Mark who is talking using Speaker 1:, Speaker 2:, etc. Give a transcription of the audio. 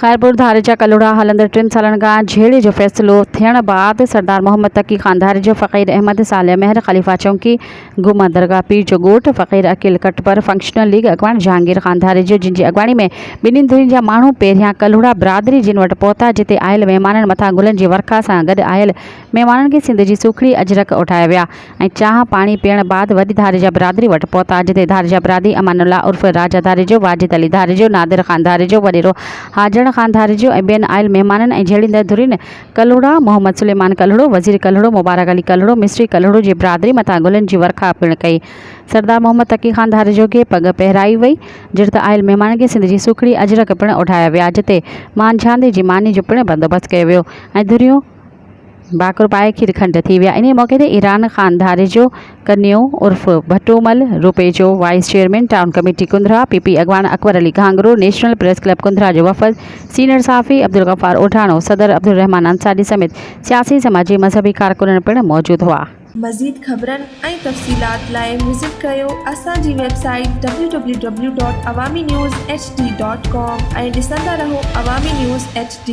Speaker 1: खैरपुर धारेजा कलोड़ा हलंदड़ 3 सालनि खां झेड़े जो फ़ैसिलो थियण बाद सरदार मोहम्मद तकी ख़ान धारेजो फ़क़ीर अहमद सालिया महर ख़लीफ़ा चौकी गुमा दरगाह पीर जो ॻोठ फ़क़ीर अकील कटपर फंक्शनल लीग अॻवान जहांगीर ख़ान धारेजो जिन जी अॻवानी में ॿिन्हिनि धुरियुनि जा माण्हू पहिरियां कलोड़ा बिरादरी जिन वटि पहुता जिते आयल महिमाननि मथां गुलनि जी वर्खा सां गॾु आयल महिमाननि खे सिंध जी सूखड़ी अजरक उठाया विया ऐं चांहि पाणी पीअण बाद वॾी धारेजा बिरादरी वटि पहुता जिते धारेजा बिरादरी अमानुल्ला उर्फ़ राजा धारेजो वाजिद अली धारेजो नादिर ख़ान धारेजो वॾेरो हाजण ख़ान धारेजो ऐं ॿियनि आयल महिमाननि ऐं झेड़ींदड़ धुरियुनि कलोड़ा मोहम्मद सुलेमान कलोड़ो वज़ीर कलोड़ो मुबारक अली कलोड़ो मिस्त्री कलोड़ो जी बिरादरी मथां गुलनि जी वर्खा पिणु कई। सरदार मोहम्मद तकी ख़ान धारेजो खे पग पहिराई वई जिते आयल महिमाननि खे सिंध जी सूखड़ी अजरक पिणु उठाया विया जिते मान झांदी जी मानी जो पिणु बंदोबस्तु कयो वियो ऐं धुरियूं बाकुर पाए खीरखंड थी विया। इन मौके ते ईरान ख़ान धारेजो कन्यो उर्फ़ Bhatomal Rupejo vice chairman town committee Kundra PP अॻवान Akbar Ali Ghangro national press club Kundra जो वफ़द सीनियर साफ़ी अब्दुल गफ़ार ओठाणो सदर अब्दुल रहमान अंसारी समेत सियासी समाजी मज़हबी कारकुननि पिणु मौजूद हुआ।
Speaker 2: मज़ीद ख़बरनि ऐं तफ़सीलात लाइ विज़िट कयो असांजी वेबसाइट www.awamiNewsHD.com ऐं ॾिसंदा रहो अवामी न्यूज़ HD।